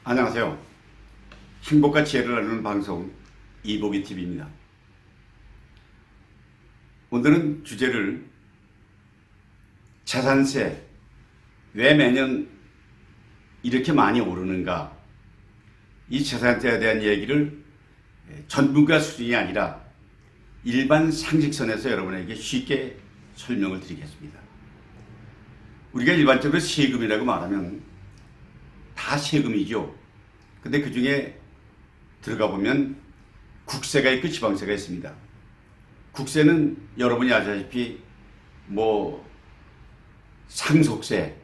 안녕하세요. 행복과 지혜를 나누는 방송 이보기TV입니다. 오늘은 주제를 재산세 왜 매년 이렇게 많이 오르는가, 이 재산세에 대한 얘기를 전문가 수준이 아니라 일반 상식선에서 여러분에게 쉽게 설명을 드리겠습니다. 우리가 일반적으로 세금이라고 말하면 다 세금이죠. 근데 그 중에 들어가 보면 국세가 있고 지방세가 있습니다. 국세는 여러분이 아시다시피 상속세,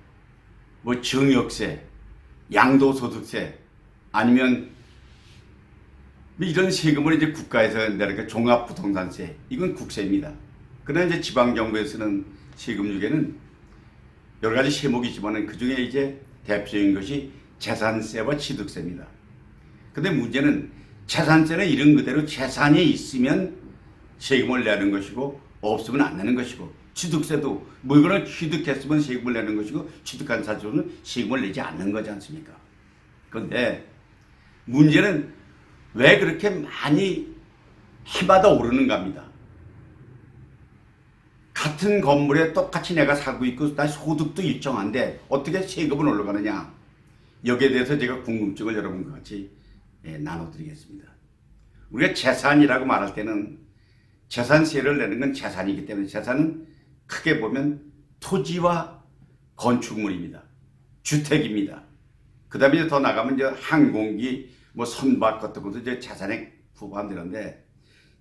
증여세, 양도소득세, 아니면 이런 세금을 이제 국가에서 내는 종합부동산세, 이건 국세입니다. 그러나 이제 지방정부에 쓰는 세금 중에는 여러 가지 세목이 있지만은 그 중에 이제 대표적인 것이 재산세와 취득세입니다. 근데 문제는 재산세는 이런 그대로 재산이 있으면 세금을 내는 것이고 없으면 안 내는 것이고, 취득세도 이거는 취득했으면 세금을 내는 것이고 취득한 사실은 세금을 내지 않는 거지 않습니까? 그런데 문제는 왜 그렇게 많이 해마다 오르는가 합니다. 같은 건물에 똑같이 내가 살고 있고 나 소득도 일정한데 어떻게 세금은 올라가느냐, 여기에 대해서 제가 궁금증을 여러분과 같이 나눠드리겠습니다. 우리가 재산이라고 말할 때는 재산세를 내는 건 재산이기 때문에, 재산은 크게 보면 토지와 건축물입니다. 주택입니다. 그 다음에 더 나가면 이제 항공기, 선박 같은 것도 이제 재산에 부과되는데,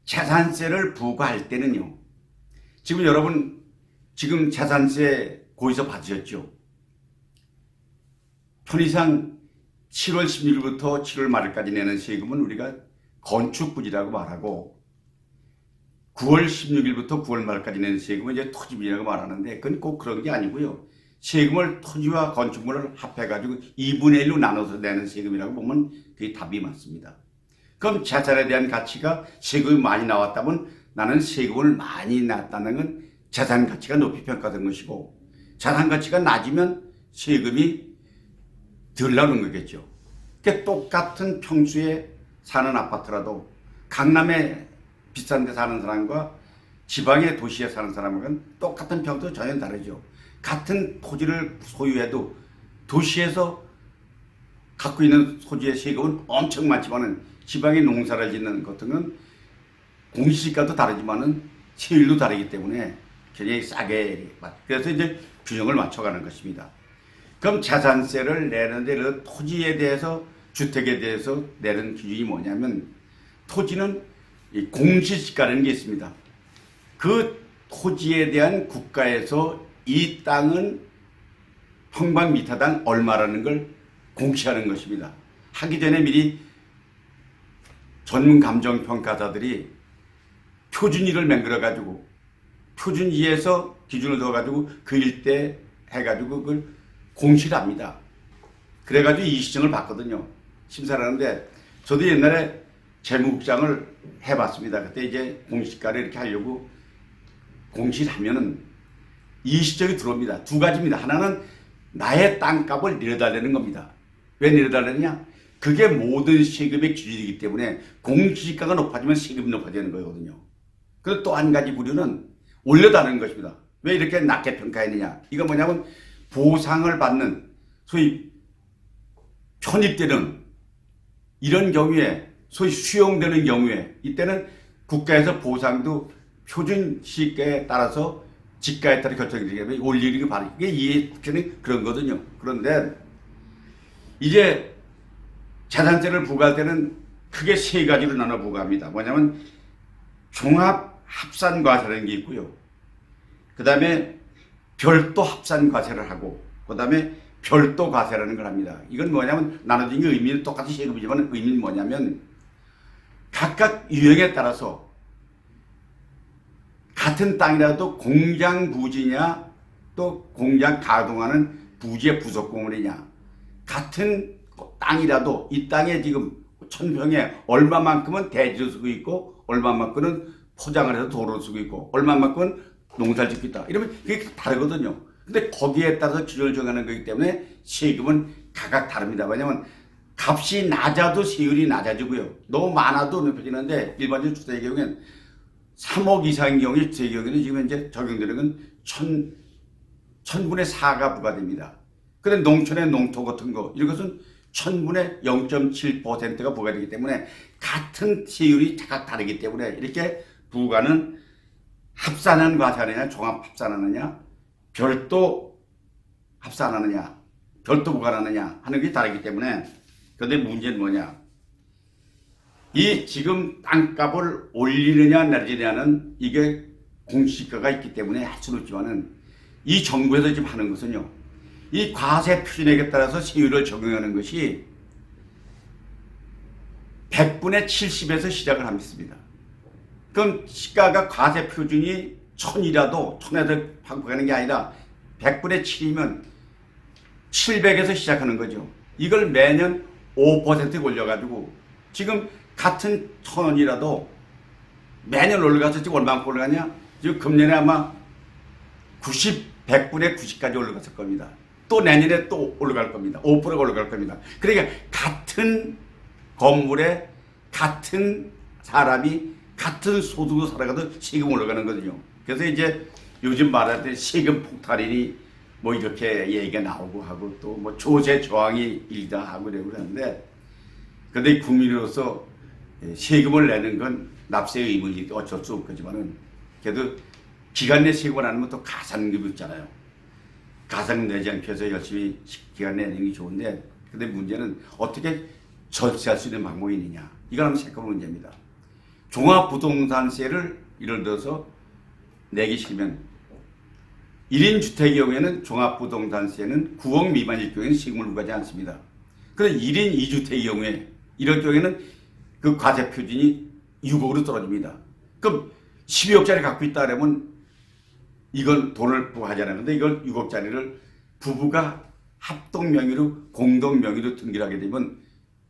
재산세를 부과할 때는요, 지금 여러분 재산세 고의서 받으셨죠? 편의상 7월 16일부터 7월 말일까지 내는 세금은 우리가 건축부지라고 말하고, 9월 16일부터 9월 말까지 내는 세금은 이제 토지비라고 말하는데, 그건 꼭 그런 게 아니고요. 세금을 토지와 건축물을 합해가지고 2분의 1로 나눠서 내는 세금이라고 보면 그게 답이 맞습니다. 그럼 재산에 대한 가치가 세금이 많이 나왔다면 나는 세금을 많이 냈다는 건 재산 가치가 높이 평가된 것이고, 재산 가치가 낮으면 세금이 덜 나오는 거겠죠. 그러니까 똑같은 평수에 사는 아파트라도 강남에 비싼 데 사는 사람과 지방의 도시에 사는 사람은 똑같은 평도 전혀 다르죠. 같은 토지를 소유해도 도시에서 갖고 있는 소지의 세금은 엄청 많지만은 지방에 농사를 짓는 것들은 공시지가도 다르지만은 세율도 다르기 때문에 굉장히 싸게, 그래서 이제 균형을 맞춰가는 것입니다. 그럼 재산세를 내는데 그 토지에 대해서, 주택에 대해서 내는 기준이 뭐냐면, 토지는 공시지가라는 게 있습니다. 그 토지에 대한 국가에서 이 땅은 평방미터당 얼마라는 걸 공시하는 것입니다. 하기 전에 미리 전문 감정평가자들이 표준이를 만들어가지고 표준이에서 기준을 넣어가지고 그 일대 해가지고 그걸 공시를 합니다. 그래가지고 이 시정을 받거든요. 심사를 하는데, 저도 옛날에 재무국장을 해봤습니다. 그때 이제 공시가를 이렇게 하려고 공시를 하면은 이 시정이 들어옵니다. 두 가지입니다. 하나는 나의 땅값을 내려달라는 겁니다. 왜 내려달라느냐? 그게 모든 세금의 기준이기 때문에 공시지가가 높아지면 세금이 높아지는 거거든요. 그리고 또 한 가지 부류는 올려달라는 것입니다. 왜 이렇게 낮게 평가했느냐? 이건 뭐냐면 보상을 받는, 소위 편입되는 이런 경우에, 소위 수용되는 경우에, 이때는 국가에서 보상도 표준 시가에 따라서 지가에 따라 결정이 되기 때문에 올리는 게 바로 이게 이해는 그런 거거든요. 그런데 이제 재산세를 부과할 때는 크게 세 가지로 나눠 부과합니다. 뭐냐면 종합 합산과세라는 게 있고요. 그 다음에 별도 합산과세를 하고, 그 다음에 별도 과세라는 걸 합니다. 이건 뭐냐면 나눠진 게 의미는 똑같이 세금이지만 의미는 뭐냐면 각각 유형에 따라서 같은 땅이라도 공장 부지냐 또 공장 가동하는 부지의 부속 건물이냐, 같은 땅이라도 이 땅에 지금 1000평에 얼마만큼은 대지로 쓰고 있고 얼마만큼은 포장을 해서 도로를 쓰고 있고 얼마만큼은 농사를 짓고 있다, 이러면 그게 다르거든요. 근데 거기에 따라서 기준을 정하는 거기 때문에 세금은 각각 다릅니다. 왜냐하면 값이 낮아도 세율이 낮아지고요. 너무 많아도 높아지는데 일반적인 주택의 경우에는 3억 이상의 경우에 주택의 경우에는 지금 현재 적용되는 건 1000분의 4가 부과됩니다. 그런데 농촌의 농토 같은 거 이런 것은 1000분의 0.7%가 부과되기 때문에 같은 세율이 각각 다르기 때문에 이렇게 부과는 합산한 과세하느냐 종합 합산하느냐 별도 합산하느냐 별도 부과하느냐 하는 게 다르기 때문에 그런데 문제는 뭐냐 이 지금 땅값을 올리느냐 내리느냐는 이게 공시가가 있기 때문에 할 수는 없지만은 이 정부에서 지금 하는 것은요 이 과세 표준액에 따라서 세율을 적용하는 것이 100분의 70에서 시작을 합니다. 그럼 시가가 과세 표준이 1000이라도 1000에서 반복하는 게 아니라 100분의 7이면 700에서 시작하는 거죠. 이걸 매년 5% 올려가지고 지금 같은 1000원이라도 매년 올라가서 지금 얼마큼 올라가냐? 지금 금년에 아마 100분의 90까지 올라갔을 겁니다. 또 내년에 또 올라갈 겁니다. 5%가 올라갈 겁니다. 그러니까 같은 건물에 같은 사람이 같은 소득으로 살아가도 세금 올라가는 거거든요. 그래서 이제 요즘 말할 때 세금 폭탄이니 뭐 이렇게 얘기가 나오고 하고 또 뭐 조세 저항이 일다 하고 그러고 그러는데 근데 국민으로서 세금을 내는 건 납세의 의무니 어쩔 수 없겠지만은 그래도 기간 내 세금을 안 하면 또 가산금이 있잖아요. 가산금 내지 않기 위해서 열심히 기간 내는 게 좋은데 근데 문제는 어떻게 절세할 수 있는 방법이 있느냐 이건 한번 생각해보는 문제입니다. 종합부동산세를 예를 들어서 내기 싫으면 1인 주택의 경우에는 종합부동산세는 9억 미만일 경우에는 세금을 부과하지 않습니다. 그런데 1인 2주택의 경우에 이럴 경우에는 그 과세 표준이 6억으로 떨어집니다. 그럼 12억짜리 갖고 있다 그러면 이건 돈을 부과하잖아요. 근데 이걸 6억짜리를 부부가 합동 명의로 공동 명의로 등기를 하게 되면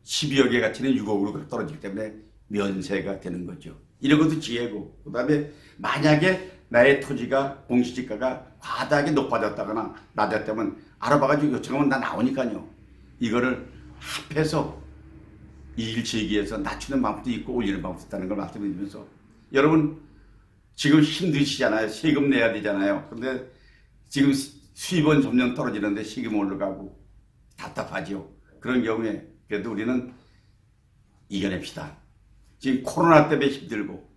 12억의 가치는 6억으로 떨어지기 때문에 면세가 되는 거죠. 이런 것도 지혜고 그 다음에 만약에 나의 토지가 공시지가가 과다하게 높아졌다거나 낮았다면 알아봐가지고 요청하면 나 나오니까요. 이거를 합해서 이익을 제기해서 낮추는 방법도 있고 올리는 방법도 있다는 걸 말씀드리면서 여러분 지금 힘드시잖아요. 세금 내야 되잖아요. 근데 지금 수입은 점점 떨어지는데 세금 올라가고 답답하죠. 그런 경우에 그래도 우리는 이겨냅시다. 지금 코로나 때문에 힘들고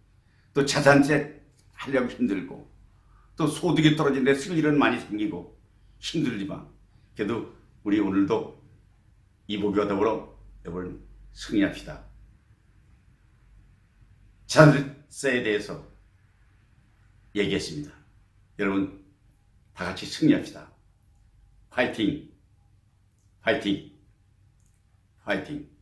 또 자산세 하려고 힘들고 또 소득이 떨어지는데 쓸 일은 많이 생기고 힘들지만 그래도 우리 오늘도 이복과 더불어 여러분 승리합시다. 자산세에 대해서 얘기했습니다. 여러분 다 같이 승리합시다. 화이팅! 화이팅! 화이팅!